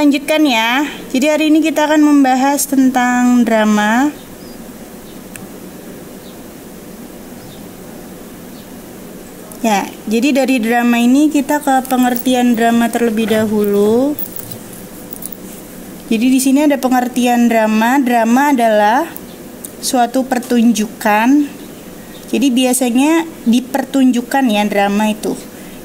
lanjutkan ya. Jadi hari ini kita akan membahas tentang drama. Ya, jadi dari drama ini kita ke pengertian drama terlebih dahulu. Jadi di sini ada pengertian drama. Drama adalah suatu pertunjukan. Jadi biasanya dipertunjukkan ya drama itu,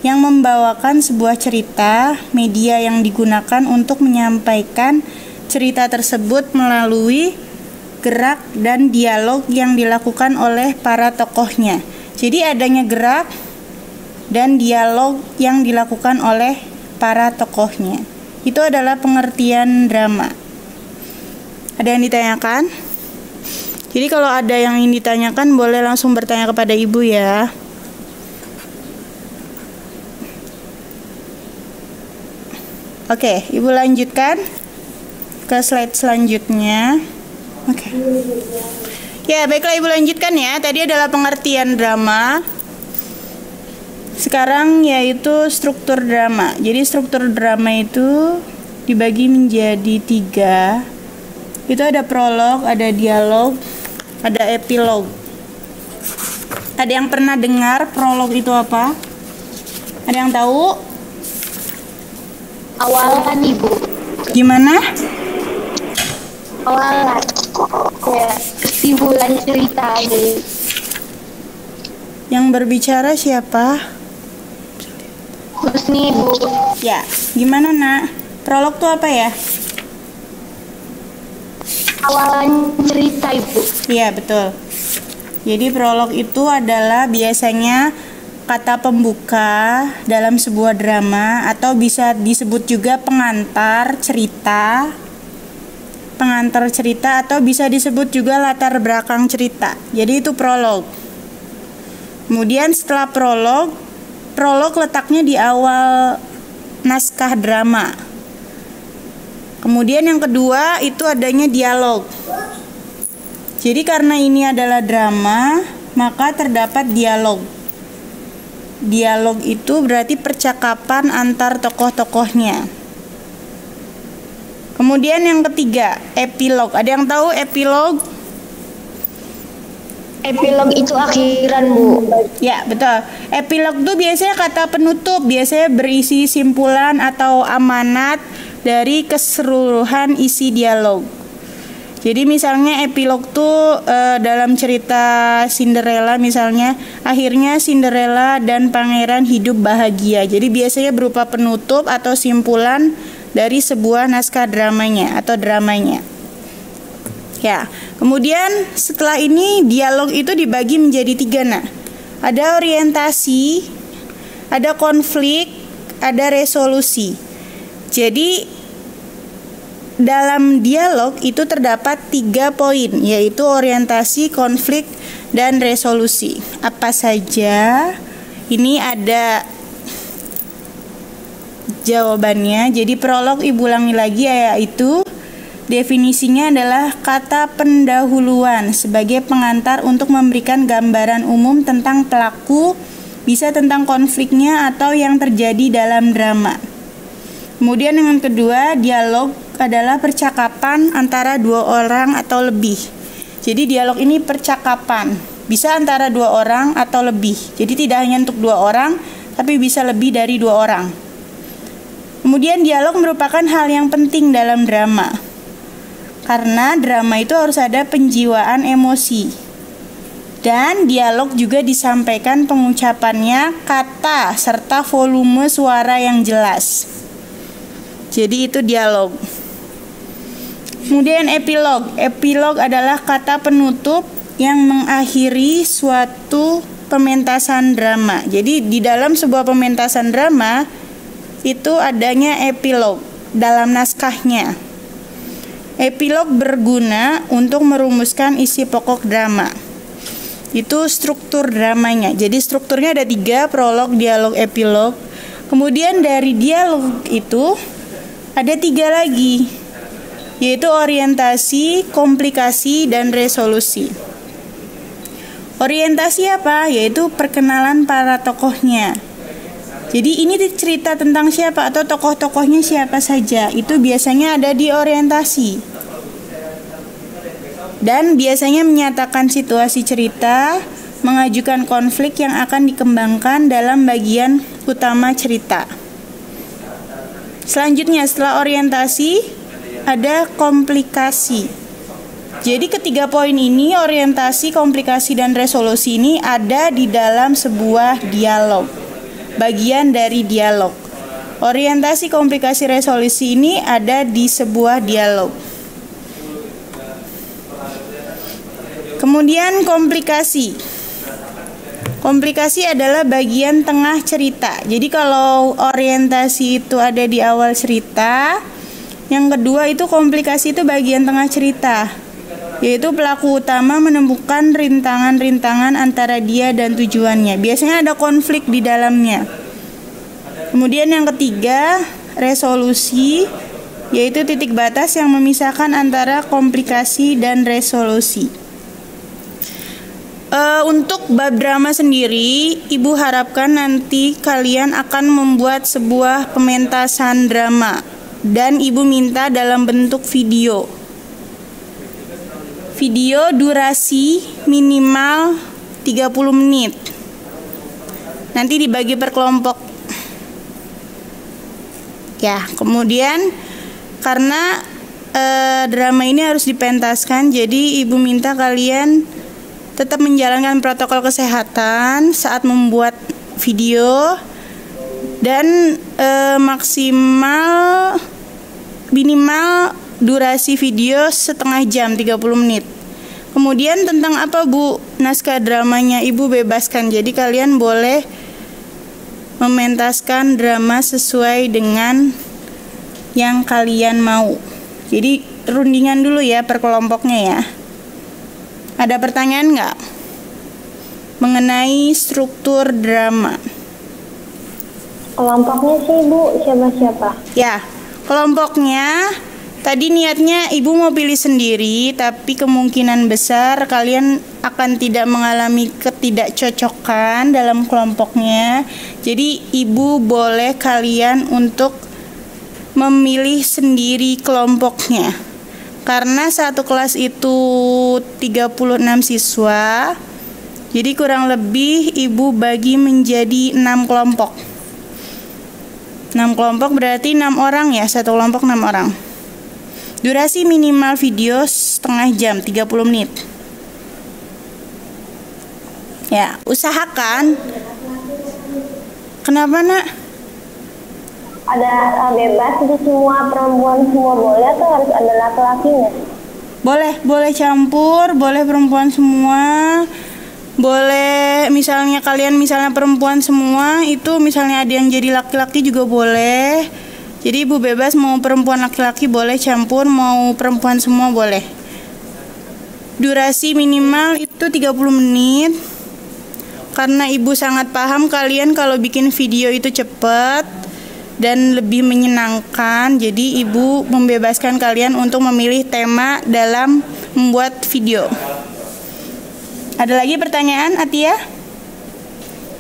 yang membawakan sebuah cerita. Media yang digunakan untuk menyampaikan cerita tersebut melalui gerak dan dialog yang dilakukan oleh para tokohnya. Jadi adanya gerak dan dialog yang dilakukan oleh para tokohnya. Itu adalah pengertian drama. Ada yang ditanyakan? Jadi kalau ada yang ingin ditanyakan boleh langsung bertanya kepada ibu ya. Oke, ibu lanjutkan ke slide selanjutnya. Oke. Ya, baiklah ibu lanjutkan ya. Tadi adalah pengertian drama. Sekarang yaitu struktur drama. Jadi struktur drama itu dibagi menjadi 3. Itu ada prolog, ada dialog, ada epilog. Ada yang pernah dengar prolog itu apa? Ada yang tahu? Awalan ibu. Gimana? Awalan. Ya, kesimpulan cerita ini. Yang berbicara siapa? Terus nih ibu. Ya, gimana nak? Prolog tuh apa ya? Awalan cerita ibu. Iya betul. Jadi prolog itu adalah biasanya kata pembuka dalam sebuah drama, atau bisa disebut juga pengantar cerita. Pengantar cerita, atau bisa disebut juga latar belakang cerita. Jadi itu prolog. Kemudian setelah prolog letaknya di awal naskah drama. Kemudian yang kedua itu adanya dialog. Jadi karena ini adalah drama, maka terdapat dialog. Dialog itu berarti percakapan antar tokoh-tokohnya. Kemudian yang ketiga, epilog. Ada yang tahu epilog? Epilog itu akhiran bu. Ya betul. Epilog itu biasanya kata penutup, biasanya berisi simpulan atau amanat dari keseluruhan isi dialog. Jadi misalnya epilog tuh dalam cerita Cinderella misalnya, akhirnya Cinderella dan pangeran hidup bahagia. Jadi biasanya berupa penutup atau simpulan dari sebuah naskah dramanya atau dramanya. Ya, kemudian setelah ini dialog itu dibagi menjadi 3 nah. Ada orientasi, ada konflik, ada resolusi. Jadi dalam dialog itu terdapat 3 poin, yaitu orientasi, konflik, dan resolusi. Apa saja? Ini ada jawabannya. Jadi prolog ibu ulangi lagi, yaitu definisinya adalah kata pendahuluan sebagai pengantar untuk memberikan gambaran umum tentang pelaku, bisa tentang konfliknya atau yang terjadi dalam drama. Kemudian yang kedua, dialog adalah percakapan antara 2 orang atau lebih. Jadi dialog ini percakapan, bisa antara 2 orang atau lebih. Jadi tidak hanya untuk 2 orang, tapi bisa lebih dari 2 orang. Kemudian dialog merupakan hal yang penting dalam drama. Karena drama itu harus ada penjiwaan emosi. Dan dialog juga disampaikan pengucapannya, kata, serta volume suara yang jelas. Jadi itu dialog. Kemudian epilog. Epilog adalah kata penutup yang mengakhiri suatu pementasan drama. Jadi di dalam sebuah pementasan drama itu adanya epilog dalam naskahnya. Epilog berguna untuk merumuskan isi pokok drama. Itu struktur dramanya. Jadi strukturnya ada 3, prolog, dialog, epilog. Kemudian dari dialog itu ada 3 lagi, yaitu orientasi, komplikasi, dan resolusi. Orientasi apa? Yaitu perkenalan para tokohnya. Jadi ini cerita tentang siapa atau tokoh-tokohnya siapa saja. Itu biasanya ada di orientasi. Dan biasanya menyatakan situasi cerita, mengajukan konflik yang akan dikembangkan dalam bagian utama cerita. Selanjutnya setelah orientasi ada komplikasi. Jadi ketiga poin ini, orientasi, komplikasi, dan resolusi ini ada di dalam sebuah dialog. Bagian dari dialog. Orientasi, komplikasi, resolusi ini ada di sebuah dialog. Kemudian komplikasi. Komplikasi adalah bagian tengah cerita. Jadi kalau orientasi itu ada di awal cerita, yang kedua itu komplikasi itu bagian tengah cerita, yaitu pelaku utama menemukan rintangan-rintangan antara dia dan tujuannya. Biasanya ada konflik di dalamnya. Kemudian yang ketiga, resolusi, yaitu titik batas yang memisahkan antara komplikasi dan resolusi. Untuk bab drama sendiri, Ibu harapkan nanti kalian akan membuat sebuah pementasan drama dan Ibu minta dalam bentuk video. Video durasi minimal 30 menit. Nanti dibagi per kelompok. Ya, kemudian karena drama ini harus dipentaskan, jadi Ibu minta kalian tetap menjalankan protokol kesehatan saat membuat video dan minimal durasi video setengah jam 30 menit. Kemudian tentang apa Bu naskah dramanya, Ibu bebaskan. Jadi kalian boleh mementaskan drama sesuai dengan yang kalian mau. Jadi rundingan dulu ya per kelompoknya ya. Ada pertanyaan nggak mengenai struktur drama? Kelompoknya sih Bu, siapa-siapa? Ya, kelompoknya tadi niatnya Ibu mau pilih sendiri, tapi kemungkinan besar kalian akan tidak mengalami ketidakcocokan dalam kelompoknya. Jadi Ibu boleh kalian untuk memilih sendiri kelompoknya. Karena satu kelas itu 36 siswa, jadi kurang lebih Ibu bagi menjadi 6 kelompok. 6 kelompok berarti 6 orang ya, satu kelompok 6 orang. Durasi minimal video setengah jam, 30 menit. Ya, usahakan. Kenapa nak? Ada bebas di semua, perempuan semua boleh atau harus ada laki-lakinya? Boleh campur, boleh perempuan semua. Boleh misalnya kalian perempuan semua, itu misalnya ada yang jadi laki-laki juga boleh. Jadi Ibu bebas mau perempuan laki-laki boleh campur, mau perempuan semua boleh. Durasi minimal itu 30 menit. Karena Ibu sangat paham kalian kalau bikin video itu cepat dan lebih menyenangkan, jadi Ibu membebaskan kalian untuk memilih tema dalam membuat video. Ada lagi pertanyaan, Atia?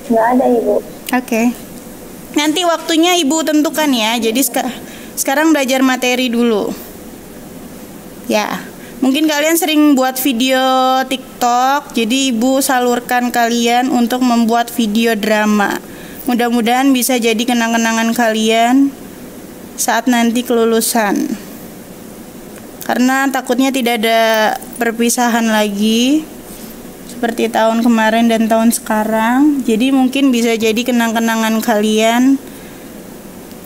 Nggak ada Ibu. Oke. Nanti waktunya Ibu tentukan ya. Jadi sekarang belajar materi dulu. Ya, mungkin kalian sering buat video TikTok, jadi Ibu salurkan kalian untuk membuat video drama. Mudah-mudahan bisa jadi kenang-kenangan kalian saat nanti kelulusan. Karena takutnya tidak ada perpisahan lagi seperti tahun kemarin dan tahun sekarang. Jadi mungkin bisa jadi kenang-kenangan kalian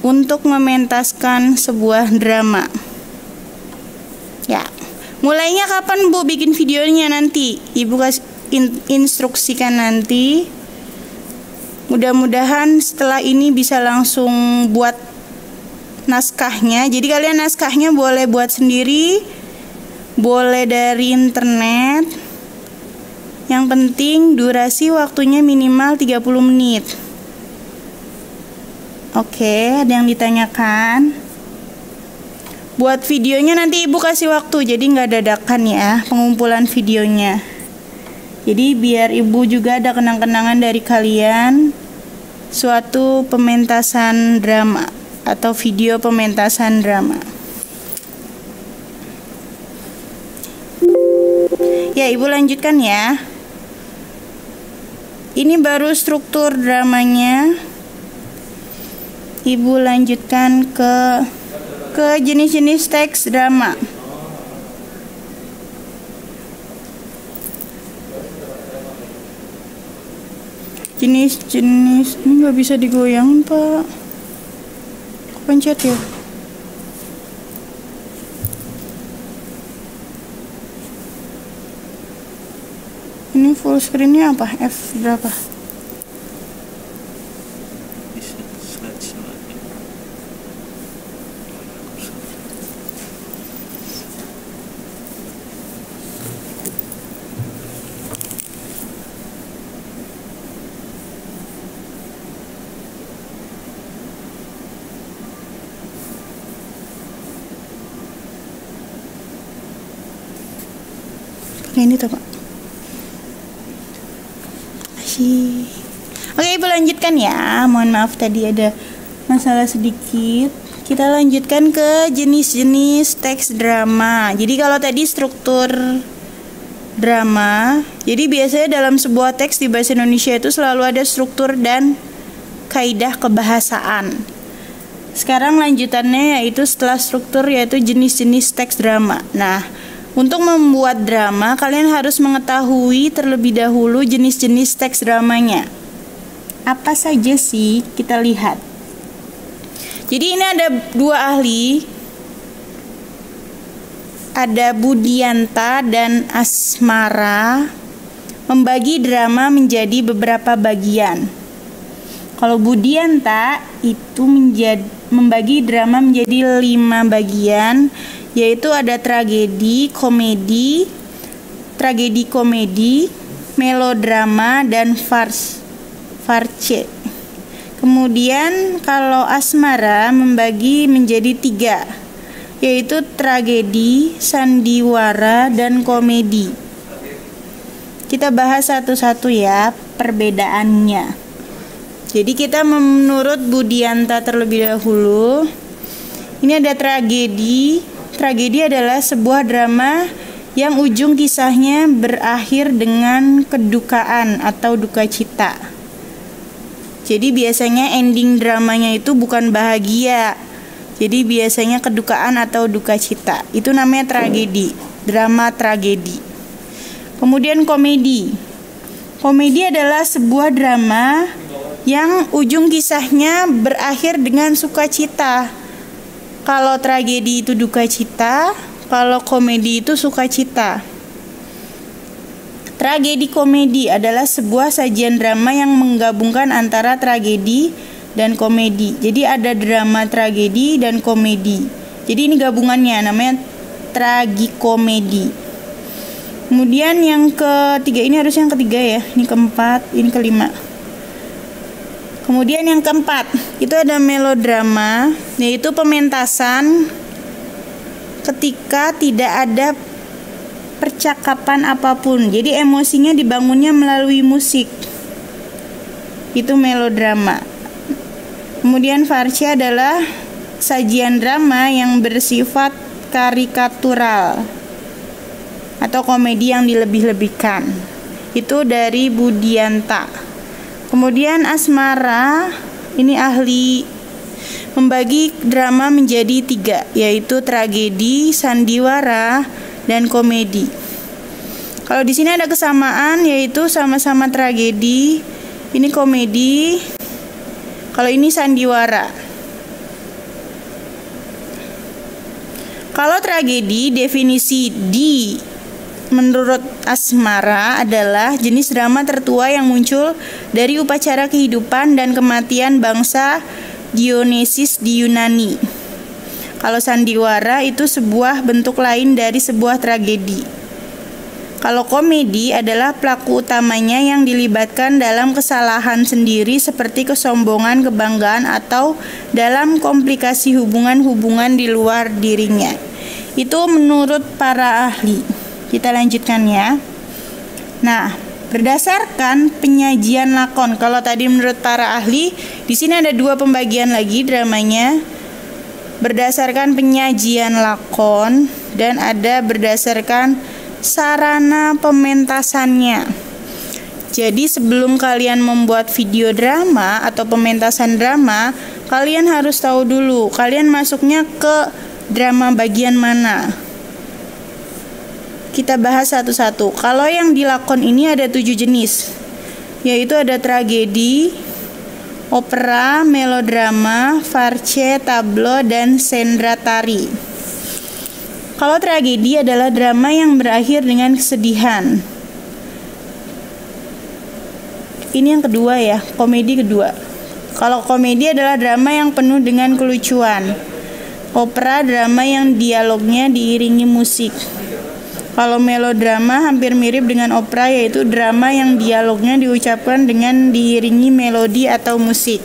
untuk mementaskan sebuah drama. Ya. Mulainya kapan Bu bikin videonya nanti? Ibu kasih instruksikan nanti. Mudah-mudahan setelah ini bisa langsung buat naskahnya. Jadi kalian naskahnya boleh buat sendiri, boleh dari internet. Yang penting durasi waktunya minimal 30 menit. Oke, ada yang ditanyakan? Buat videonya nanti Ibu kasih waktu, jadi nggak dadakan ya pengumpulan videonya. Jadi biar Ibu juga ada kenang-kenangan dari kalian suatu pementasan drama atau video pementasan drama. Ya, Ibu lanjutkan ya. Ini baru struktur dramanya. Ibu lanjutkan ke jenis-jenis teks drama. Jenis-jenis ini nggak bisa digoyang, Pak. Pencet ya. Ini full screennya apa? F berapa? Ini tuh, Pak. Oke, Ibu lanjutkan ya. Mohon maaf tadi ada masalah sedikit. Kita lanjutkan ke jenis-jenis teks drama. Jadi kalau tadi struktur drama, jadi biasanya dalam sebuah teks di bahasa Indonesia itu selalu ada struktur dan kaidah kebahasaan. Sekarang lanjutannya yaitu setelah struktur, yaitu jenis-jenis teks drama. Nah, untuk membuat drama, kalian harus mengetahui terlebih dahulu jenis-jenis teks dramanya. Apa saja sih? Kita lihat. Jadi ini ada dua ahli. Ada Budianta dan Asmara membagi drama menjadi beberapa bagian. Kalau Budianta itu membagi drama menjadi 5 bagian, yaitu ada tragedi komedi, melodrama, dan farce. Kemudian kalau Asmara membagi menjadi 3, yaitu tragedi, sandiwara, dan komedi. Kita bahas satu-satu ya perbedaannya. Jadi kita menurut Budianta terlebih dahulu. Ini ada tragedi. Tragedi adalah sebuah drama yang ujung kisahnya berakhir dengan kedukaan atau duka cita. Jadi biasanya ending dramanya itu bukan bahagia. Jadi biasanya kedukaan atau duka cita. Itu namanya tragedi, drama tragedi. Kemudian komedi. Komedi adalah sebuah drama yang ujung kisahnya berakhir dengan sukacita. Kalau tragedi itu duka cita, kalau komedi itu sukacita. Tragedi komedi adalah sebuah sajian drama yang menggabungkan antara tragedi dan komedi. Jadi ada drama tragedi dan komedi. Jadi ini gabungannya namanya tragikomedi. Kemudian yang ketiga, ini harus yang ketiga ya. Ini keempat, ini kelima. Kemudian yang keempat, itu ada melodrama, yaitu pementasan ketika tidak ada percakapan apapun. Jadi emosinya dibangunnya melalui musik. Itu melodrama. Kemudian farce adalah sajian drama yang bersifat karikatural atau komedi yang dilebih-lebihkan. Itu dari Budianta. Kemudian Asmara, ini ahli membagi drama menjadi 3, yaitu tragedi, sandiwara, dan komedi. Kalau di sini ada kesamaan, yaitu sama-sama tragedi, ini komedi, kalau ini sandiwara. Kalau tragedi, definisi menurut Asmara adalah jenis drama tertua yang muncul dari upacara kehidupan dan kematian bangsa Dionysus di Yunani. Kalau sandiwara itu sebuah bentuk lain dari sebuah tragedi. Kalau komedi adalah pelaku utamanya yang dilibatkan dalam kesalahan sendiri seperti kesombongan, kebanggaan, atau dalam komplikasi hubungan-hubungan di luar dirinya. Itu menurut para ahli. Kita lanjutkan ya. Nah, Berdasarkan penyajian lakon. Kalau tadi menurut para ahli, di sini ada dua pembagian lagi dramanya. Berdasarkan penyajian lakon dan ada berdasarkan sarana pementasannya. Jadi sebelum kalian membuat video drama atau pementasan drama, kalian harus tahu dulu kalian masuknya ke drama bagian mana. Kita bahas satu-satu. Kalau yang di lakon ini ada 7 jenis, yaitu ada tragedi, opera, melodrama, farce, tablo, dan sendra tari. Kalau tragedi adalah drama yang berakhir dengan kesedihan. Ini yang kedua ya, komedi kedua. Kalau komedi adalah drama yang penuh dengan kelucuan. Opera drama yang dialognya diiringi musik. Kalau melodrama hampir mirip dengan opera, yaitu drama yang dialognya diucapkan dengan diiringi melodi atau musik.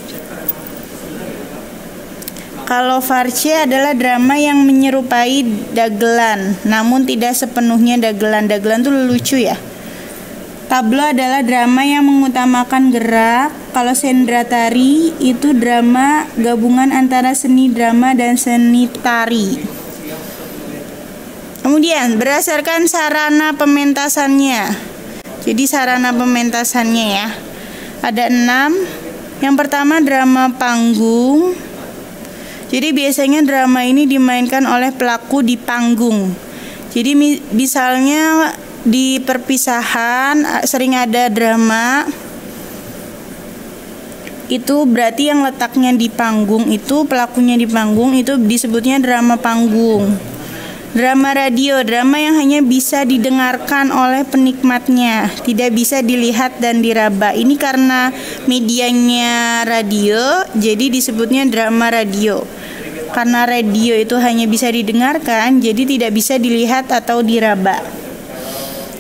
Kalau farce adalah drama yang menyerupai dagelan, namun tidak sepenuhnya dagelan. Dagelan itu lucu ya. Tablo adalah drama yang mengutamakan gerak. Kalau sendra tari itu drama gabungan antara seni drama dan seni tari. Kemudian berdasarkan sarana pementasannya. Jadi sarana pementasannya ya, ada 6. Yang pertama drama panggung. Jadi biasanya drama ini dimainkan oleh pelaku di panggung. Jadi misalnya di perpisahan sering ada drama. Itu berarti yang letaknya di panggung itu, pelakunya di panggung itu disebutnya drama panggung. Drama radio, drama yang hanya bisa didengarkan oleh penikmatnya, tidak bisa dilihat dan diraba. Ini karena medianya radio, jadi disebutnya drama radio. Karena radio itu hanya bisa didengarkan, jadi tidak bisa dilihat atau diraba.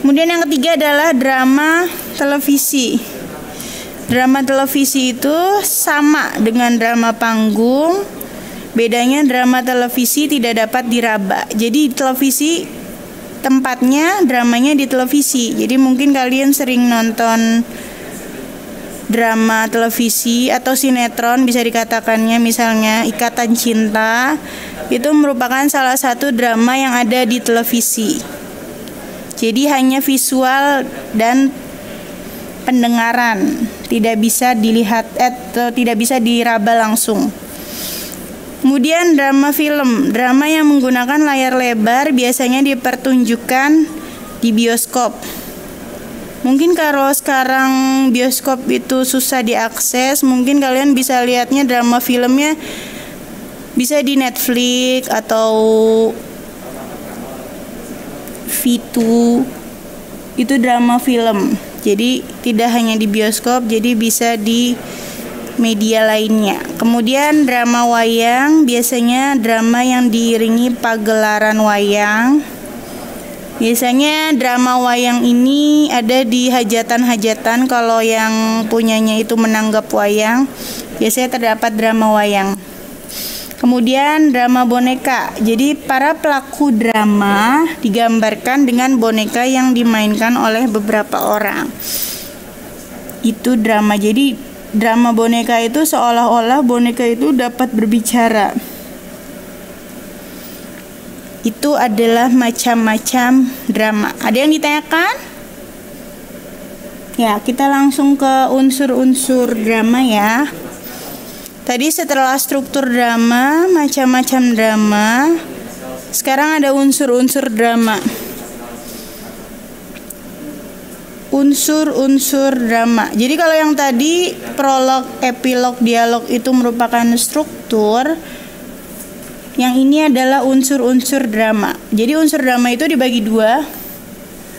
Kemudian yang ketiga adalah drama televisi. Drama televisi itu sama dengan drama panggung. Bedanya drama televisi tidak dapat diraba. Jadi televisi tempatnya dramanya di televisi. Jadi mungkin kalian sering nonton drama televisi atau sinetron bisa dikatakannya, misalnya Ikatan Cinta. Itu merupakan salah satu drama yang ada di televisi. Jadi hanya visual dan pendengaran, tidak bisa dilihat atau tidak bisa diraba langsung. Kemudian drama film, drama yang menggunakan layar lebar biasanya dipertunjukkan di bioskop. Mungkin kalau sekarang bioskop itu susah diakses, mungkin kalian bisa lihatnya drama filmnya bisa di Netflix atau V2. Itu drama film. Jadi tidak hanya di bioskop, jadi bisa di media lainnya. Kemudian drama wayang, biasanya drama yang diiringi pagelaran wayang. Biasanya drama wayang ini ada di hajatan-hajatan. Kalau yang punyanya itu menanggap wayang, biasanya terdapat drama wayang. Kemudian drama boneka. Jadi para pelaku drama digambarkan dengan boneka yang dimainkan oleh beberapa orang. Itu drama. Jadi drama boneka itu seolah-olah boneka itu dapat berbicara. Itu adalah macam-macam drama. Ada yang ditanyakan? Ya, kita langsung ke unsur-unsur drama ya. Tadi setelah struktur drama, macam-macam drama, sekarang ada unsur-unsur drama. Unsur-unsur drama. Jadi kalau yang tadi prolog, epilog, dialog itu merupakan struktur, yang ini adalah unsur-unsur drama. Jadi unsur drama itu dibagi dua.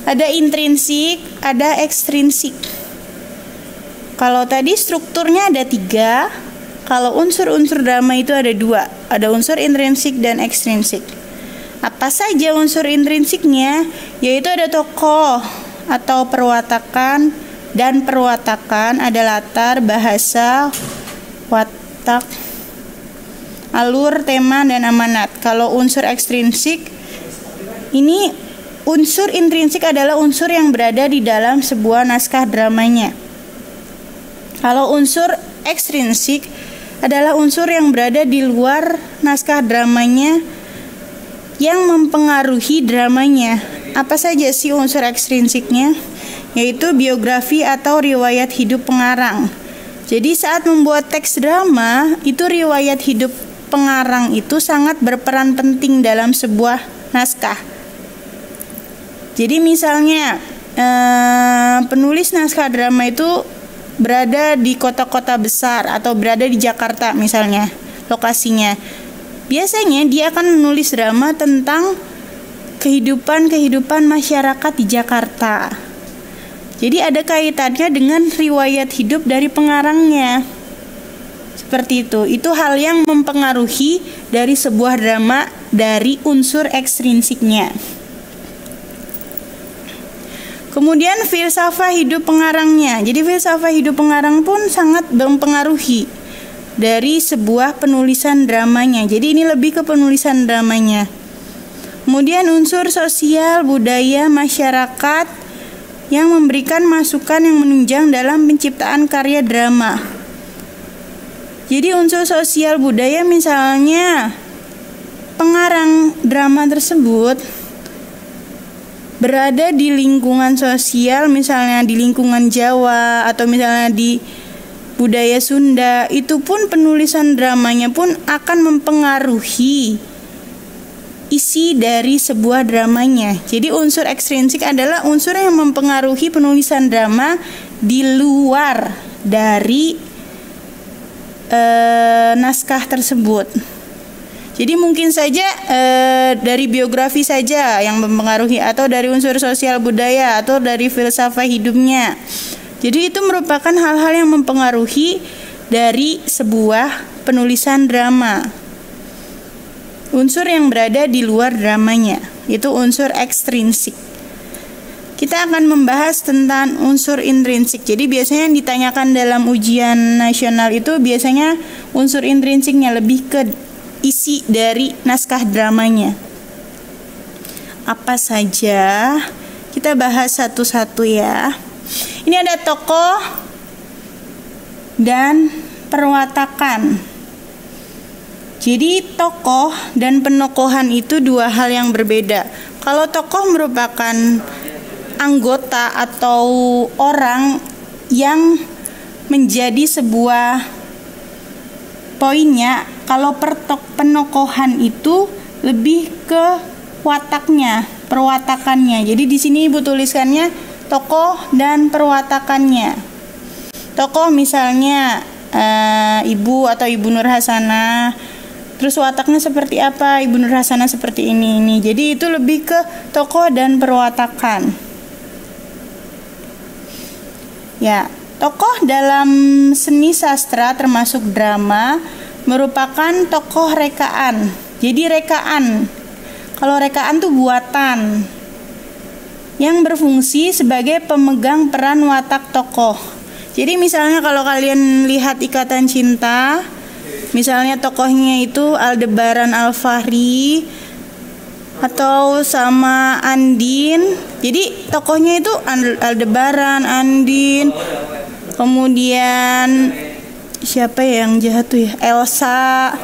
Ada intrinsik, ada ekstrinsik. Kalau tadi strukturnya ada 3, kalau unsur-unsur drama itu ada 2. Ada unsur intrinsik dan ekstrinsik. Apa saja unsur intrinsiknya? Yaitu ada tokoh atau perwatakan, dan perwatakan ada latar, bahasa, watak, alur, tema, dan amanat. Kalau unsur ekstrinsik ini unsur intrinsik adalah unsur yang berada di dalam sebuah naskah dramanya. Kalau unsur ekstrinsik adalah unsur yang berada di luar naskah dramanya yang mempengaruhi dramanya. Apa saja sih unsur ekstrinsiknya? Yaitu biografi atau riwayat hidup pengarang. Jadi saat membuat teks drama, itu riwayat hidup pengarang itu sangat berperan penting dalam sebuah naskah. Jadi misalnya penulis naskah drama itu berada di kota-kota besar atau berada di Jakarta misalnya lokasinya. Biasanya dia akan menulis drama tentang kehidupan masyarakat di Jakarta. Jadi ada kaitannya dengan riwayat hidup dari pengarangnya. Seperti itu. Itu hal yang mempengaruhi dari sebuah drama dari unsur ekstrinsiknya. Kemudian filsafat hidup pengarangnya. Jadi filsafat hidup pengarang pun sangat mempengaruhi dari sebuah penulisan dramanya. Jadi ini lebih ke penulisan dramanya. Kemudian unsur sosial, budaya, masyarakat yang memberikan masukan yang menunjang dalam penciptaan karya drama. Jadi unsur sosial budaya misalnya pengarang drama tersebut berada di lingkungan sosial, misalnya di lingkungan Jawa atau misalnya di budaya Sunda, itu pun penulisan dramanya pun akan mempengaruhi isi dari sebuah dramanya. Jadi unsur ekstrinsik adalah unsur yang mempengaruhi penulisan drama di luar dari naskah tersebut. Jadi mungkin saja dari biografi saja yang mempengaruhi, atau dari unsur sosial budaya, atau dari filsafat hidupnya. Jadi itu merupakan hal-hal yang mempengaruhi dari sebuah penulisan drama. Unsur yang berada di luar dramanya, itu unsur ekstrinsik. Kita akan membahas tentang unsur intrinsik. Jadi biasanya yang ditanyakan dalam ujian nasional itu biasanya unsur intrinsiknya, lebih ke isi dari naskah dramanya. Apa saja? Kita bahas satu-satu ya. Ini ada tokoh dan perwatakan. Jadi tokoh dan penokohan itu dua hal yang berbeda. Kalau tokoh merupakan anggota atau orang yang menjadi sebuah poinnya, kalau penokohan itu lebih ke wataknya, perwatakannya. Jadi di sini Ibu tuliskannya tokoh dan perwatakannya. Tokoh misalnya Ibu atau Ibu Nur Hasanah, terus wataknya seperti apa? Ibu Nur Hasanah seperti ini. Jadi itu lebih ke tokoh dan perwatakan. Ya, tokoh dalam seni sastra termasuk drama merupakan tokoh rekaan. Jadi rekaan. Kalau rekaan tuh buatan yang berfungsi sebagai pemegang peran watak tokoh. Jadi misalnya kalau kalian lihat Ikatan Cinta, misalnya tokohnya itu Aldebaran Alfahri atau sama Andin. Jadi tokohnya itu Aldebaran, Andin, kemudian siapa yang jahat tuh ya? Elsa.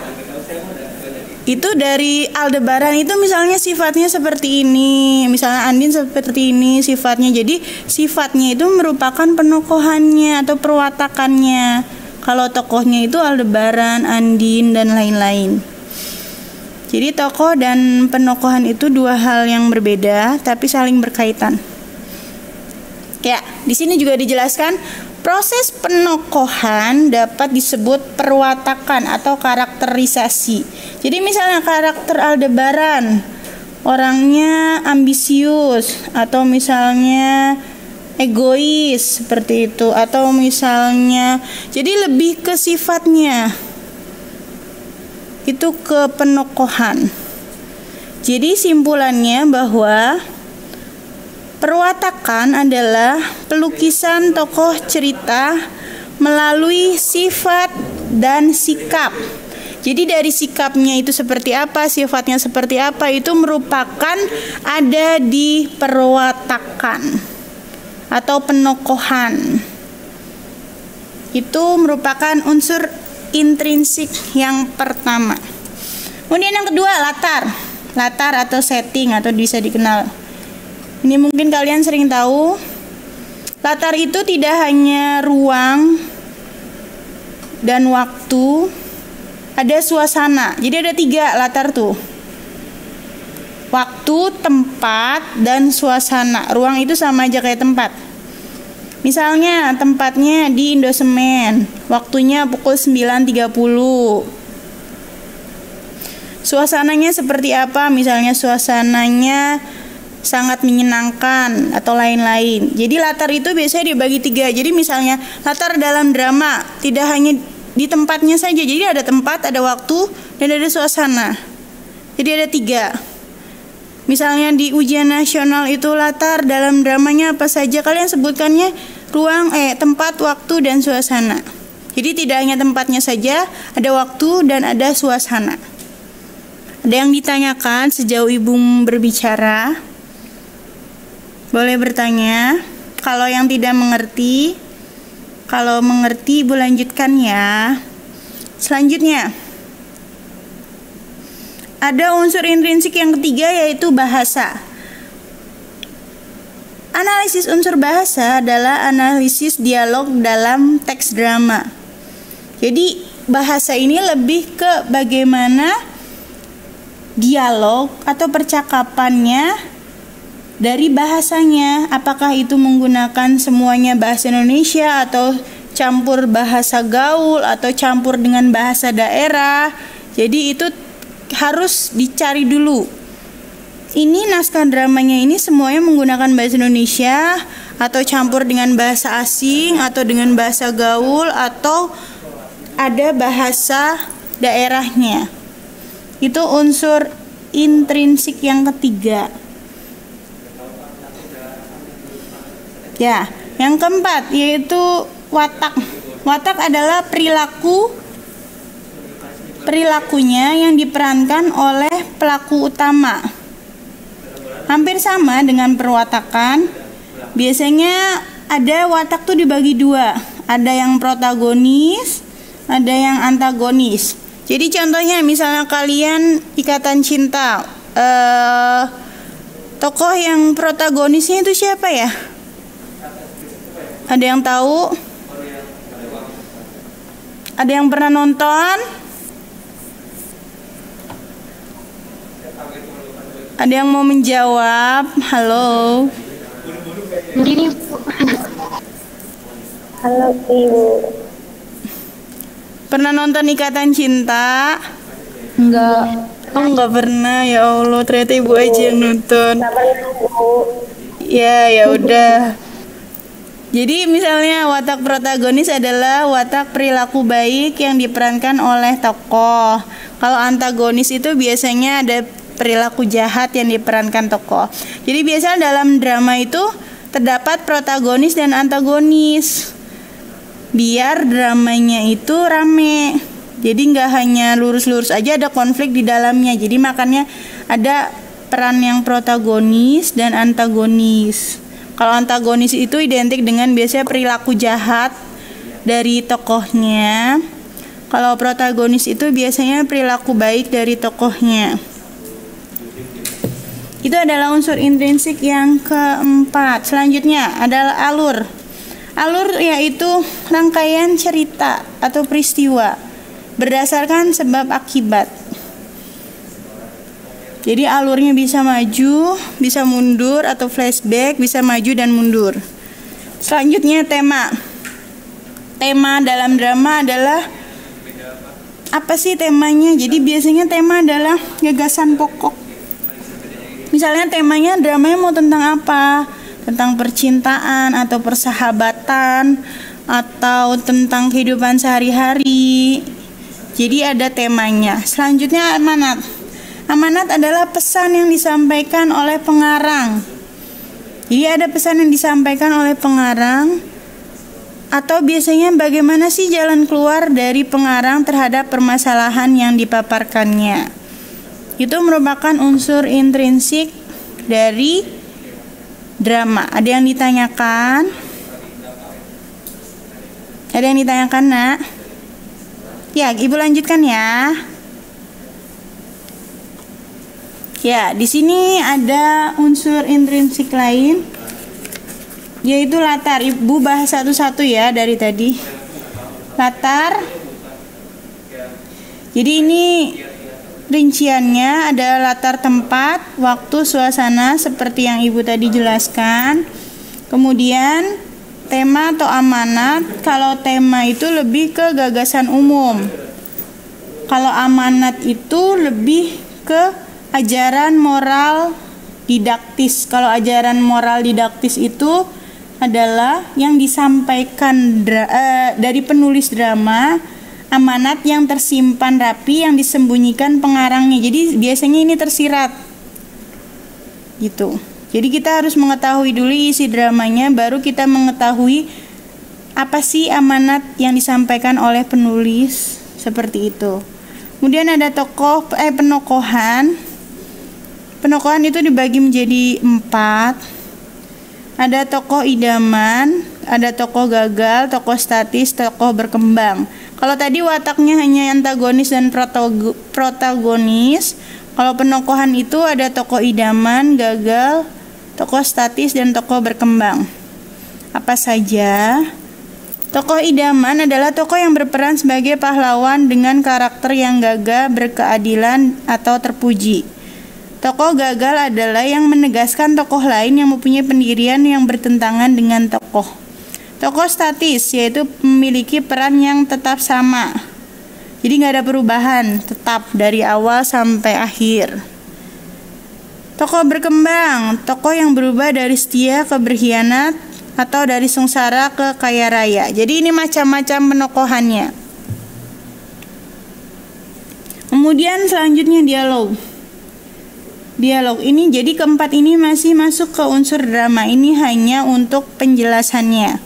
Itu dari Aldebaran itu misalnya sifatnya seperti ini, misalnya Andin seperti ini sifatnya. Jadi sifatnya itu merupakan penokohannya atau perwatakannya. Kalau tokohnya itu Aldebaran, Andin, dan lain-lain. Jadi tokoh dan penokohan itu dua hal yang berbeda tapi saling berkaitan. Ya, di sini juga dijelaskan proses penokohan dapat disebut perwatakan atau karakterisasi. Jadi misalnya karakter Aldebaran, orangnya ambisius atau misalnya egois seperti itu, atau misalnya jadi lebih ke sifatnya. Itu ke penokohan. Jadi simpulannya bahwa perwatakan adalah pelukisan tokoh cerita melalui sifat dan sikap Jadi dari sikapnya itu seperti apa, sifatnya seperti apa, itu merupakan ada di perwatakan atau penokohan. Itu merupakan unsur intrinsik yang pertama. Kemudian yang kedua, latar atau setting atau bisa dikenal. Ini mungkin kalian sering tahu. Latar itu tidak hanya ruang dan waktu, ada suasana. Jadi ada 3 latar tuh. Waktu, tempat, dan suasana. Ruang itu sama aja kayak tempat. Misalnya tempatnya di Indosemen, waktunya pukul 9.30. Suasananya seperti apa? Misalnya suasananya sangat menyenangkan atau lain-lain. Jadi latar itu biasanya dibagi 3. Jadi misalnya latar dalam drama tidak hanya di tempatnya saja. Jadi ada tempat, ada waktu, dan ada suasana. Jadi ada 3. Misalnya di ujian nasional itu latar dalam dramanya apa saja? Kalian sebutkannya tempat, waktu, dan suasana. Jadi tidak hanya tempatnya saja, ada waktu dan ada suasana. Ada yang ditanyakan sejauh ibu berbicara? Boleh bertanya. Kalau yang tidak mengerti, kalau mengerti ibu lanjutkan ya. Selanjutnya, ada unsur intrinsik yang ketiga yaitu bahasa. Analisis unsur bahasa adalah analisis dialog dalam teks drama. Jadi bahasa ini lebih ke bagaimana dialog atau percakapannya dari bahasanya, apakah itu menggunakan semuanya bahasa Indonesia atau campur bahasa gaul atau campur dengan bahasa daerah. Jadi itu harus dicari dulu. Ini naskah dramanya ini semuanya menggunakan bahasa Indonesia atau campur dengan bahasa asing atau dengan bahasa gaul atau ada bahasa daerahnya. Itu unsur intrinsik yang ketiga. Ya, yang keempat yaitu watak. Watak adalah perilakunya yang diperankan oleh pelaku utama. Hampir sama dengan perwatakan. Biasanya ada watak tuh dibagi 2. Ada yang protagonis, ada yang antagonis. Jadi contohnya misalnya kalian Ikatan Cinta, tokoh yang protagonisnya itu siapa ya? Ada yang tahu? Ada yang pernah nonton? Ada yang mau menjawab? Halo. Begini, halo Ibu. Pernah nonton Ikatan Cinta? Enggak. Oh, enggak pernah. Ya Allah, ternyata Ibu aja yang nonton. Enggak pernah, Bu. Ya udah. Jadi misalnya watak protagonis adalah watak perilaku baik yang diperankan oleh tokoh. Kalau antagonis itu biasanya ada perilaku jahat yang diperankan tokoh. Jadi biasanya dalam drama itu terdapat protagonis dan antagonis. Biar dramanya itu rame. Jadi nggak hanya lurus-lurus aja, ada konflik di dalamnya. Jadi makanya ada peran yang protagonis dan antagonis. Kalau antagonis itu identik dengan biasanya perilaku jahat dari tokohnya. Kalau protagonis itu biasanya perilaku baik dari tokohnya. Itu adalah unsur intrinsik yang keempat. Selanjutnya adalah alur. Alur yaitu rangkaian cerita atau peristiwa berdasarkan sebab akibat. Jadi alurnya bisa maju, bisa mundur atau flashback, bisa maju dan mundur. Selanjutnya tema. Tema dalam drama adalah apa sih temanya? Jadi biasanya tema adalah gagasan pokok. Misalnya temanya dramanya mau tentang apa? Tentang percintaan atau persahabatan atau tentang kehidupan sehari-hari. Jadi ada temanya. Selanjutnya amanat. Amanat adalah pesan yang disampaikan oleh pengarang. Jadi ada pesan yang disampaikan oleh pengarang Atau biasanya bagaimana sih jalan keluar dari pengarang terhadap permasalahan yang dipaparkannya? Itu merupakan unsur intrinsik dari drama. Ada yang ditanyakan? Ada yang ditanyakan, Nak? Ya, Ibu lanjutkan ya. Ya, di sini ada unsur intrinsik lain, yaitu latar. Ibu bahas satu-satu ya dari tadi. Latar. Jadi ini rinciannya ada latar tempat, waktu, suasana seperti yang Ibu tadi jelaskan. Kemudian tema atau amanat. Kalau tema itu lebih ke gagasan umum. Kalau amanat itu lebih ke ajaran moral didaktis. Kalau ajaran moral didaktis itu adalah yang disampaikan dari penulis drama, amanat yang tersimpan rapi yang disembunyikan pengarangnya. Jadi biasanya ini tersirat gitu. Jadi kita harus mengetahui dulu isi dramanya, baru kita mengetahui apa sih amanat yang disampaikan oleh penulis, seperti itu. Kemudian ada penokohan. Penokohan itu dibagi menjadi 4. Ada tokoh idaman, ada tokoh gagal, tokoh statis, tokoh berkembang. Kalau tadi wataknya hanya antagonis dan protagonis, kalau penokohan itu ada tokoh idaman, gagal, tokoh statis, dan tokoh berkembang. Apa saja? Tokoh idaman adalah tokoh yang berperan sebagai pahlawan dengan karakter yang gagah, berkeadilan, atau terpuji. Tokoh gagal adalah yang menegaskan tokoh lain yang mempunyai pendirian yang bertentangan dengan tokoh. Tokoh statis yaitu memiliki peran yang tetap sama. Jadi nggak ada perubahan, tetap dari awal sampai akhir. Tokoh berkembang, tokoh yang berubah dari setia ke berkhianat atau dari sengsara ke kaya raya. Jadi ini macam-macam penokohannya. Kemudian selanjutnya dialog. Dialog ini, jadi keempat ini masih masuk ke unsur drama. Ini hanya untuk penjelasannya.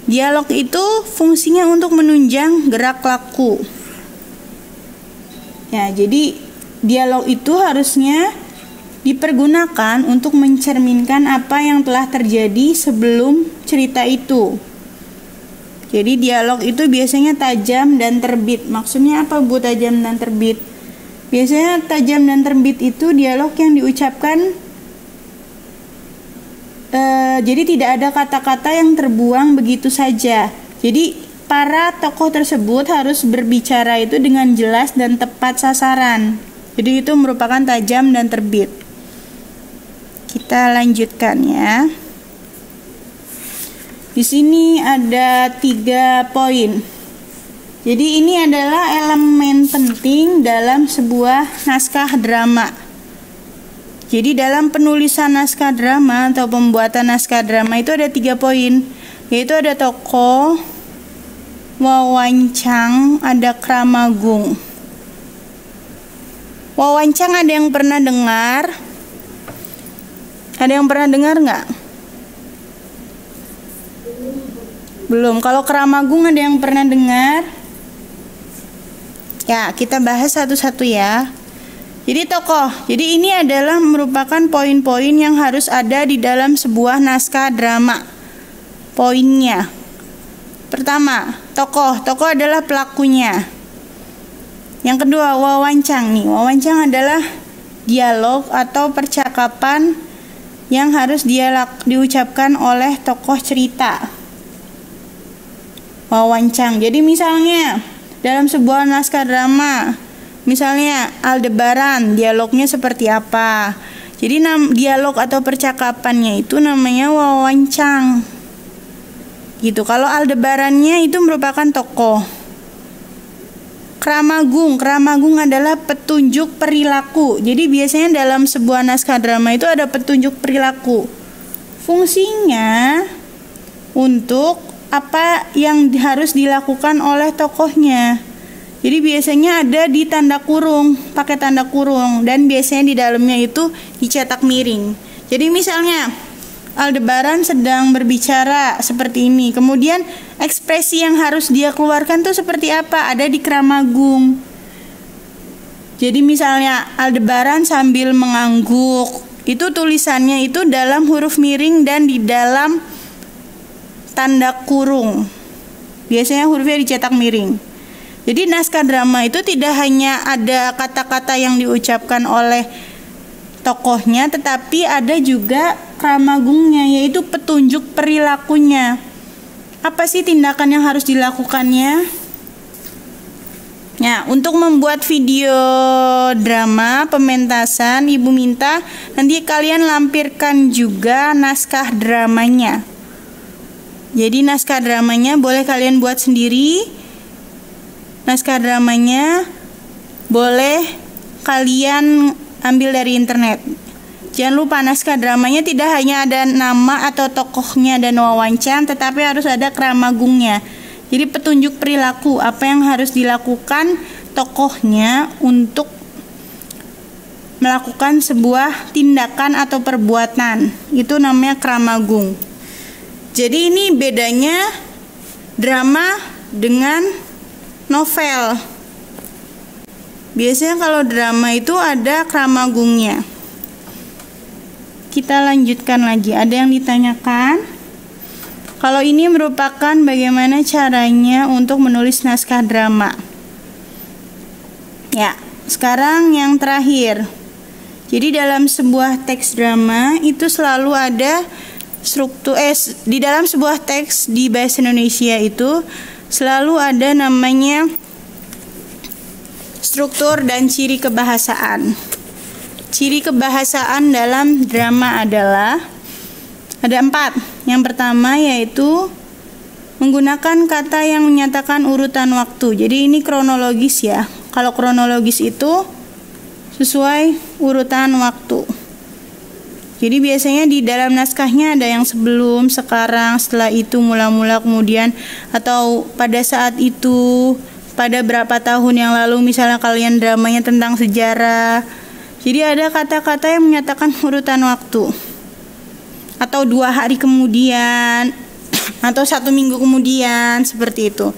Dialog itu fungsinya untuk menunjang gerak laku. Ya, jadi dialog itu harusnya dipergunakan untuk mencerminkan apa yang telah terjadi sebelum cerita itu. Jadi dialog itu biasanya tajam dan terbit. Maksudnya apa, Bu, tajam dan terbit? Biasanya tajam dan terbit itu dialog yang diucapkan, jadi tidak ada kata-kata yang terbuang begitu saja. Jadi para tokoh tersebut harus berbicara itu dengan jelas dan tepat sasaran. Jadi itu merupakan tajam dan terbit. Kita lanjutkan ya. Di sini ada 3 poin. Jadi ini adalah elemen penting dalam sebuah naskah drama. Jadi dalam penulisan naskah drama atau pembuatan naskah drama itu ada 3 poin. Yaitu ada tokoh, wawancang, ada kramagung. Wawancang ada yang pernah dengar? Ada yang pernah dengar nggak? Belum. Kalau kramagung ada yang pernah dengar? Ya, kita bahas satu-satu ya. Jadi tokoh. Jadi ini adalah merupakan poin-poin yang harus ada di dalam sebuah naskah drama. Poinnya. Pertama, tokoh. Tokoh adalah pelakunya. Yang kedua, wawancang nih. Wawancang adalah dialog atau percakapan yang harus diucapkan oleh tokoh cerita. Wawancang. Jadi misalnya dalam sebuah naskah drama, misalnya Aldebaran, dialognya seperti apa? Jadi dialog atau percakapannya itu namanya wawancang. Gitu. Kalau Aldebarannya itu merupakan tokoh. Kramagung adalah petunjuk perilaku. Jadi biasanya dalam sebuah naskah drama itu ada petunjuk perilaku. Fungsinya untuk apa yang harus dilakukan oleh tokohnya. Jadi biasanya ada di tanda kurung, pakai tanda kurung, dan biasanya di dalamnya itu dicetak miring. Jadi misalnya Aldebaran sedang berbicara seperti ini. Kemudian ekspresi yang harus dia keluarkan tuh seperti apa? Ada di Kramagung. Jadi misalnya Aldebaran sambil mengangguk, itu tulisannya itu dalam huruf miring dan di dalam tanda kurung. Biasanya hurufnya dicetak miring. Jadi naskah drama itu tidak hanya ada kata-kata yang diucapkan oleh tokohnya, tetapi ada juga kramagungnya, yaitu petunjuk perilakunya. Apa sih tindakan yang harus dilakukannya? Nah, untuk membuat video drama pementasan, Ibu minta nanti kalian lampirkan juga naskah dramanya. Jadi naskah dramanya boleh kalian buat sendiri. Naskah dramanya boleh kalian ambil dari internet. Jangan lupa naskah dramanya tidak hanya ada nama atau tokohnya dan wawancan, tetapi harus ada kramagungnya. Jadi petunjuk perilaku, apa yang harus dilakukan tokohnya untuk melakukan sebuah tindakan atau perbuatan. Itu namanya kramagung. Jadi ini bedanya drama dengan novel. Biasanya kalau drama itu ada kramagungnya. Kita lanjutkan lagi. Ada yang ditanyakan? Kalau ini merupakan bagaimana caranya untuk menulis naskah drama. Ya, sekarang yang terakhir. Jadi dalam sebuah teks drama itu selalu ada struktur di dalam sebuah teks di bahasa Indonesia itu selalu ada namanya struktur dan ciri kebahasaan. Ciri kebahasaan dalam drama adalah ada 4. Yang pertama yaitu menggunakan kata yang menyatakan urutan waktu. Jadi ini kronologis ya. Kalau kronologis itu sesuai urutan waktu. Jadi biasanya di dalam naskahnya ada yang sebelum, sekarang, setelah itu, mula-mula, kemudian, atau pada saat itu, pada berapa tahun yang lalu, misalnya kalian dramanya tentang sejarah. Jadi ada kata-kata yang menyatakan urutan waktu. Atau 2 hari kemudian, atau 1 minggu kemudian, seperti itu.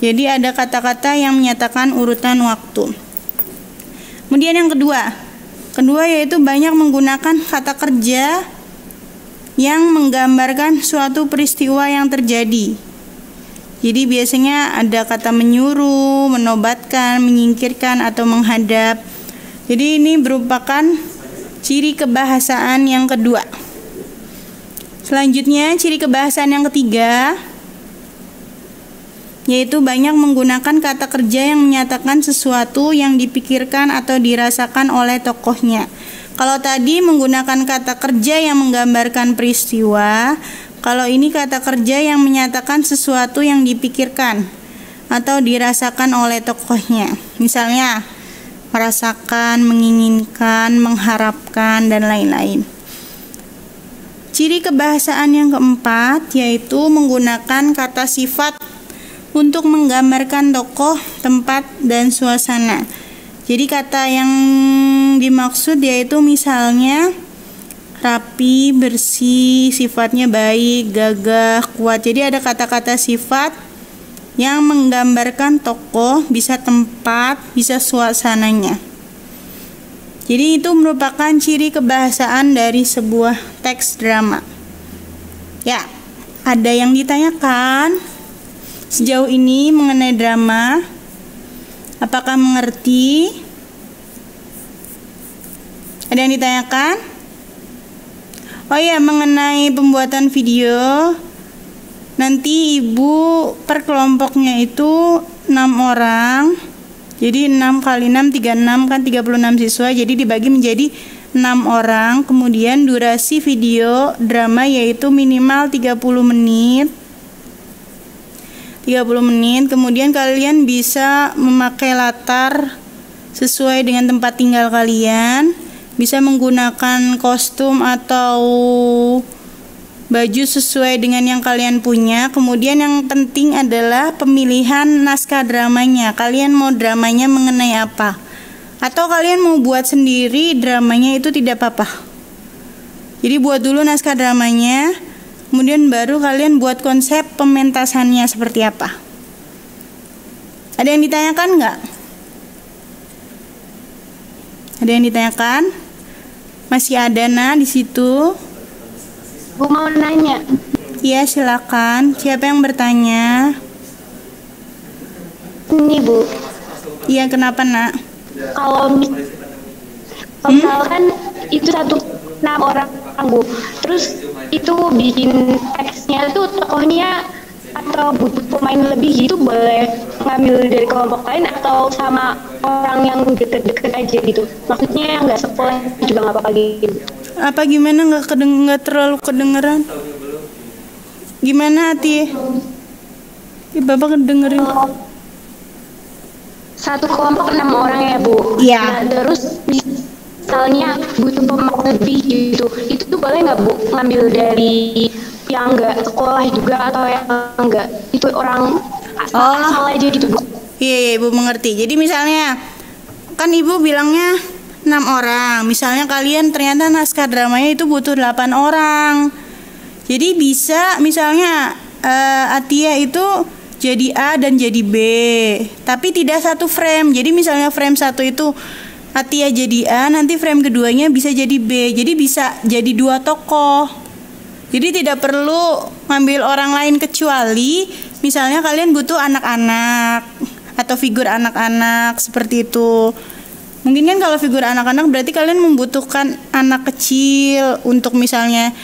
Jadi ada kata-kata yang menyatakan urutan waktu. Kemudian yang kedua yaitu banyak menggunakan kata kerja yang menggambarkan suatu peristiwa yang terjadi. Jadi biasanya ada kata menyuruh, menobatkan, menyingkirkan, atau menghadap. Jadi ini merupakan ciri kebahasaan yang kedua. Selanjutnya ciri kebahasaan yang ketiga yaitu banyak menggunakan kata kerja yang menyatakan sesuatu yang dipikirkan atau dirasakan oleh tokohnya. Kalau tadi menggunakan kata kerja yang menggambarkan peristiwa, kalau ini kata kerja yang menyatakan sesuatu yang dipikirkan atau dirasakan oleh tokohnya. Misalnya, merasakan, menginginkan, mengharapkan, dan lain-lain. Ciri kebahasaan yang keempat yaitu menggunakan kata sifat untuk menggambarkan tokoh, tempat, dan suasana. Jadi kata yang dimaksud yaitu misalnya rapi, bersih, sifatnya baik, gagah, kuat. Jadi ada kata-kata sifat yang menggambarkan tokoh, bisa tempat, bisa suasananya. Jadi itu merupakan ciri kebahasaan dari sebuah teks drama. Ya, ada yang ditanyakan sejauh ini mengenai drama? Apakah mengerti? Ada yang ditanyakan? Oh ya, mengenai pembuatan video, nanti ibu per kelompoknya itu 6 orang. Jadi 6 kali 6, 36 kan 36 siswa. Jadi dibagi menjadi 6 orang. Kemudian durasi video drama yaitu minimal 30 menit. 30 menit. Kemudian kalian bisa memakai latar sesuai dengan tempat tinggal kalian. Bisa menggunakan kostum atau baju sesuai dengan yang kalian punya. Kemudian yang penting adalah pemilihan naskah dramanya. Kalian mau dramanya mengenai apa? Atau kalian mau buat sendiri dramanya, itu tidak apa-apa. Jadi buat dulu naskah dramanya, kemudian baru kalian buat konsep pementasannya seperti apa. Ada yang ditanyakan nggak? Ada yang ditanyakan? Masih ada di situ? Bu mau nanya. Iya, silakan. Siapa yang bertanya? Ini Bu, Iya, kenapa nak? kalau misalkan itu 6 orang Bu, terus itu bikin teksnya tuh tokohnya atau butuh pemain lebih gitu, boleh ngambil dari kelompok lain atau sama orang yang deket-deket aja gitu, maksudnya nggak sekolah juga nggak apa-apa gitu. Apa gimana, nggak terlalu kedengeran? Gimana Ati? Bapak kedengerin? Satu kelompok 6 orang ya Bu. Iya. Nah, terus misalnya butuh pemain lebih gitu, itu tuh boleh nggak Bu ngambil dari yang nggak sekolah juga atau yang nggak itu orang asal aja gitu Bu? Iya, Ibu mengerti. Jadi misalnya, kan Ibu bilangnya 6 orang. Misalnya kalian ternyata naskah dramanya itu butuh 8 orang. Jadi bisa misalnya Atia itu jadi A dan jadi B, tapi tidak satu frame. Jadi misalnya frame 1 itu Atia jadi A, nanti frame keduanya bisa jadi B. Jadi bisa jadi 2 tokoh. Jadi tidak perlu ngambil orang lain, kecuali misalnya kalian butuh anak-anak atau figur anak-anak seperti itu. Mungkin kan kalau figur anak-anak berarti kalian membutuhkan anak kecil untuk misalnya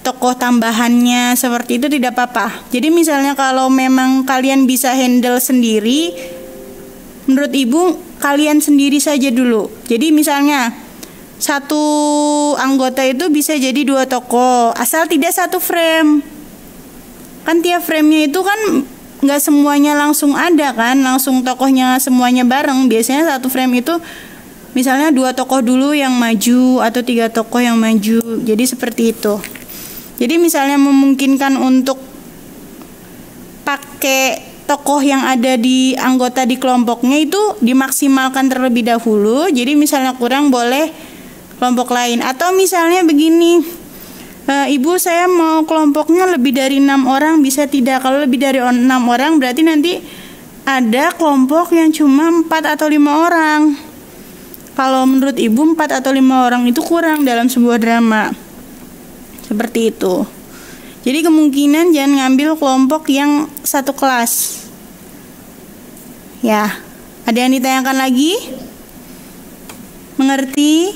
tokoh tambahannya, seperti itu tidak apa-apa. Jadi misalnya kalau memang kalian bisa handle sendiri, menurut Ibu kalian sendiri saja dulu. Jadi misalnya satu anggota itu bisa jadi 2 tokoh, asal tidak satu frame. Kan tiap framenya itu kan nggak semuanya langsung ada kan, langsung tokohnya semuanya bareng. Biasanya satu frame itu misalnya 2 tokoh dulu yang maju atau 3 tokoh yang maju. Jadi seperti itu. Jadi misalnya memungkinkan untuk pakai tokoh yang ada di anggota di kelompoknya itu dimaksimalkan terlebih dahulu. Jadi misalnya kurang boleh kelompok lain. Atau misalnya begini, Ibu saya mau kelompoknya lebih dari 6 orang, bisa tidak? Kalau lebih dari 6 orang berarti nanti ada kelompok yang cuma 4 atau 5 orang. Kalau menurut Ibu 4 atau 5 orang itu kurang dalam sebuah drama. Seperti itu. Jadi kemungkinan jangan ngambil kelompok yang satu kelas. Ya, ada yang ditanyakan lagi? Mengerti?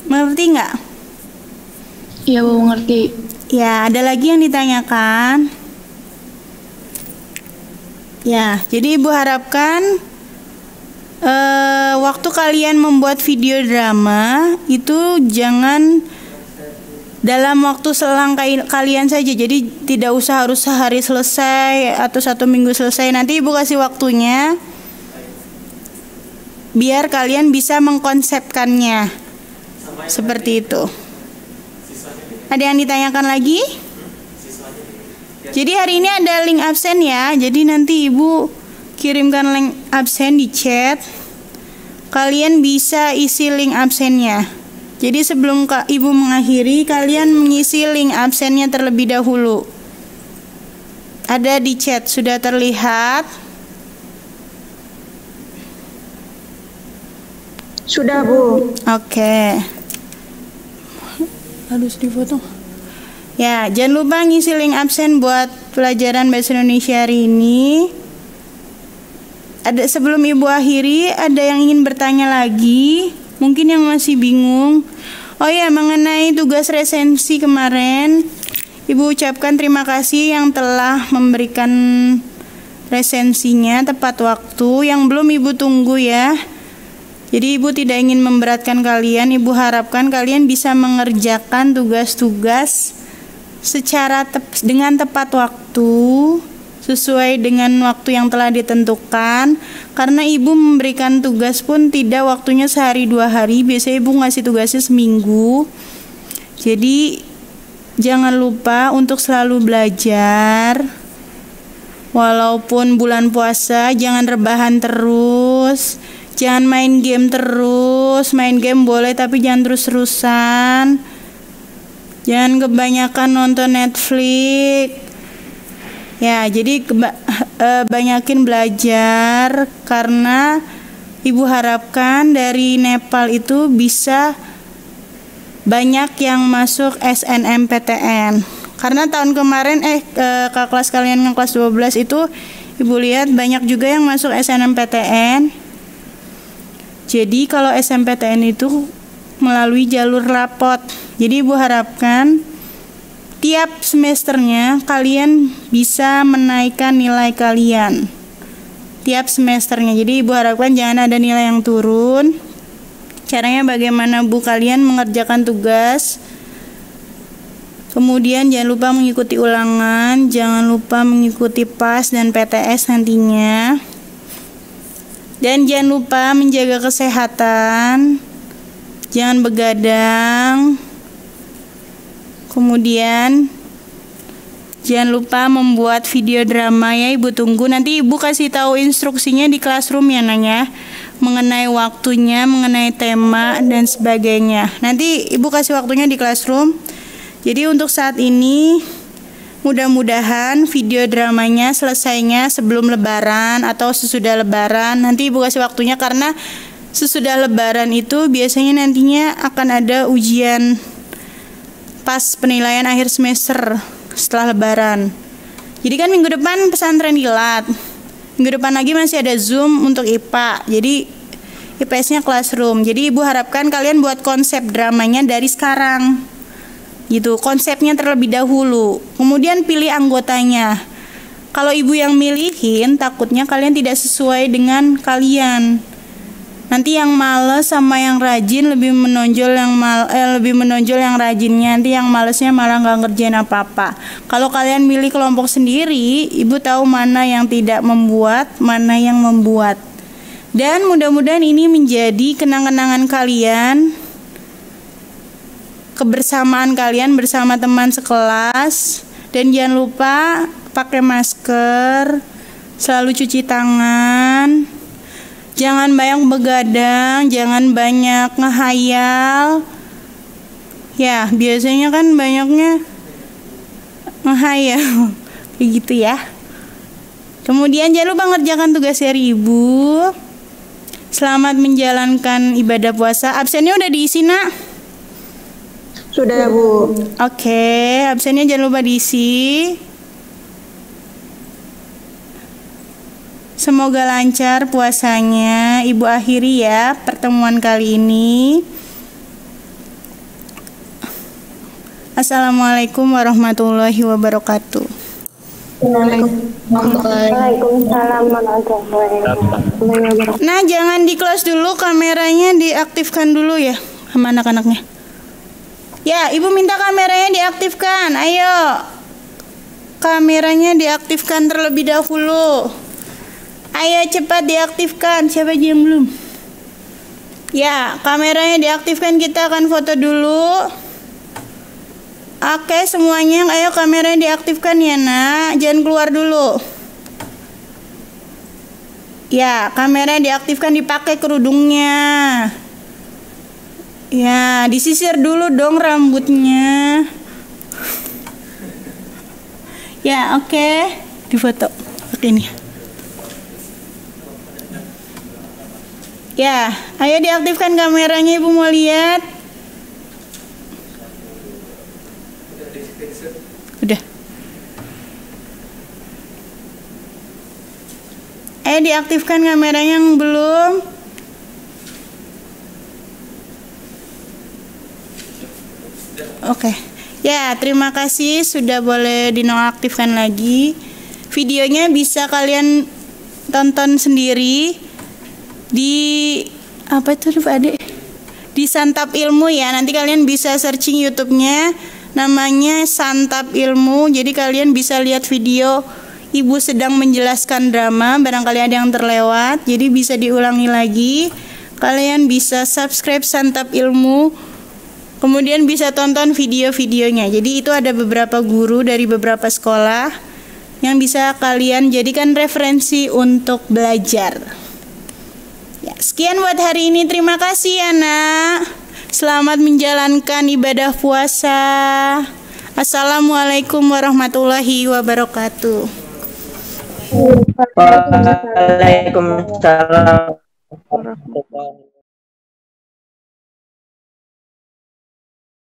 Mengerti nggak? Iya Bu, mengerti. Ya, ada lagi yang ditanyakan? Ya, jadi Ibu harapkan waktu kalian membuat video drama itu jangan dalam waktu selang kalian saja. Jadi tidak usah harus sehari selesai atau 1 minggu selesai. Nanti Ibu kasih waktunya biar kalian bisa mengkonsepkannya seperti itu. Ada yang ditanyakan lagi? Jadi hari ini ada link absen ya. Jadi nanti Ibu kirimkan link absen di chat. Kalian bisa isi link absennya. Jadi sebelum Ibu mengakhiri, kalian mengisi link absennya terlebih dahulu. Ada di chat, sudah terlihat? Sudah Bu. Oke. Harus difoto. Ya, jangan lupa ngisi link absen buat pelajaran Bahasa Indonesia hari ini. Ada sebelum Ibu akhiri, ada yang ingin bertanya lagi? Mungkin yang masih bingung. Oh ya, mengenai tugas resensi kemarin, Ibu ucapkan terima kasih yang telah memberikan resensinya tepat waktu. Yang belum Ibu tunggu ya. Jadi Ibu tidak ingin memberatkan kalian. Ibu harapkan kalian bisa mengerjakan tugas-tugas secara dengan tepat waktu, sesuai dengan waktu yang telah ditentukan. Karena Ibu memberikan tugas pun tidak waktunya sehari 2 hari. Biasanya Ibu ngasih tugasnya seminggu. Jadi jangan lupa untuk selalu belajar. Walaupun bulan puasa, jangan rebahan terus, jangan main game terus. terus, main game boleh tapi jangan terus-terusan. Jangan kebanyakan nonton Netflix. Ya, jadi banyakin belajar karena Ibu harapkan dari Nepal itu bisa banyak yang masuk SNMPTN. Karena tahun kemarin kakak kelas kalian yang kelas 12 itu Ibu lihat banyak juga yang masuk SNMPTN. Jadi kalau SNMPTN itu melalui jalur rapot. Jadi Ibu harapkan tiap semesternya kalian bisa menaikkan nilai kalian. Tiap semesternya. Jadi Ibu harapkan jangan ada nilai yang turun. Caranya bagaimana Bu kalian mengerjakan tugas. Kemudian jangan lupa mengikuti ulangan, jangan lupa mengikuti PAS dan PTS nantinya. Dan jangan lupa menjaga kesehatan. Jangan begadang. Kemudian jangan lupa membuat video drama ya, Ibu tunggu. Nanti Ibu kasih tahu instruksinya di classroom ya Nanya, mengenai waktunya, mengenai tema dan sebagainya. Nanti Ibu kasih waktunya di classroom. Jadi untuk saat ini mudah-mudahan video dramanya selesainya sebelum Lebaran atau sesudah Lebaran. Nanti Ibu kasih waktunya karena sesudah Lebaran itu biasanya nantinya akan ada ujian pas penilaian akhir semester setelah Lebaran. Jadi kan minggu depan pesantren kilat, minggu depan lagi masih ada Zoom untuk IPA. Jadi IPS-nya classroom. Jadi Ibu harapkan kalian buat konsep dramanya dari sekarang. Gitu, konsepnya terlebih dahulu. Kemudian pilih anggotanya. Kalau Ibu yang milihin, takutnya kalian tidak sesuai dengan kalian. Nanti yang males sama yang rajin lebih menonjol yang rajinnya. Nanti yang malesnya malah nggak ngerjain apa-apa. Kalau kalian milih kelompok sendiri, Ibu tahu mana yang tidak membuat, mana yang membuat. Dan mudah-mudahan ini menjadi kenang-kenangan kalian, kebersamaan kalian bersama teman sekelas. Dan jangan lupa pakai masker, selalu cuci tangan. Jangan banyak begadang, jangan banyak ngehayal. Ya, biasanya kan banyaknya ngehayal. Kayak gitu ya. Kemudian jangan lupa ngerjakan tugas dari Ibu. Selamat menjalankan ibadah puasa. Absennya udah diisi, Nak? Sudah, Bu. Oke, absennya jangan lupa diisi. Semoga lancar puasanya. Ibu akhiri ya pertemuan kali ini. Assalamualaikum warahmatullahi wabarakatuh. Waalaikumsalam warahmatullahi wabarakatuh. Nah, jangan di close dulu, kameranya diaktifkan dulu ya sama anak-anaknya. Ya, Ibu minta kameranya diaktifkan. Ayo. Kameranya diaktifkan terlebih dahulu. Ayo cepat diaktifkan. Siapa aja yang belum? Ya, kameranya diaktifkan, kita akan foto dulu. Oke, semuanya, ayo kameranya diaktifkan ya Nak. Jangan keluar dulu. Ya, kameranya diaktifkan, dipakai kerudungnya. Ya, disisir dulu dong rambutnya. Ya, oke. Difoto. Oke ini. Ya, ayo diaktifkan kameranya, Ibu mau lihat. Udah. Ayo diaktifkan kameranya yang belum. Oke. Ya, terima kasih sudah boleh dinonaktifkan lagi. Videonya bisa kalian tonton sendiri di apa itu Pak Ade? Di Santap Ilmu ya. Nanti kalian bisa searching YouTube-nya, namanya Santap Ilmu. Jadi kalian bisa lihat video Ibu sedang menjelaskan drama, barangkali ada yang terlewat. Jadi bisa diulangi lagi. Kalian bisa subscribe Santap Ilmu. Kemudian bisa tonton video-videonya. Jadi itu ada beberapa guru dari beberapa sekolah yang bisa kalian jadikan referensi untuk belajar. Ya, sekian buat hari ini. Terima kasih ya, Nak. Selamat menjalankan ibadah puasa. Assalamualaikum warahmatullahi wabarakatuh. Waalaikumsalam warahmatullahi wabarakatuh.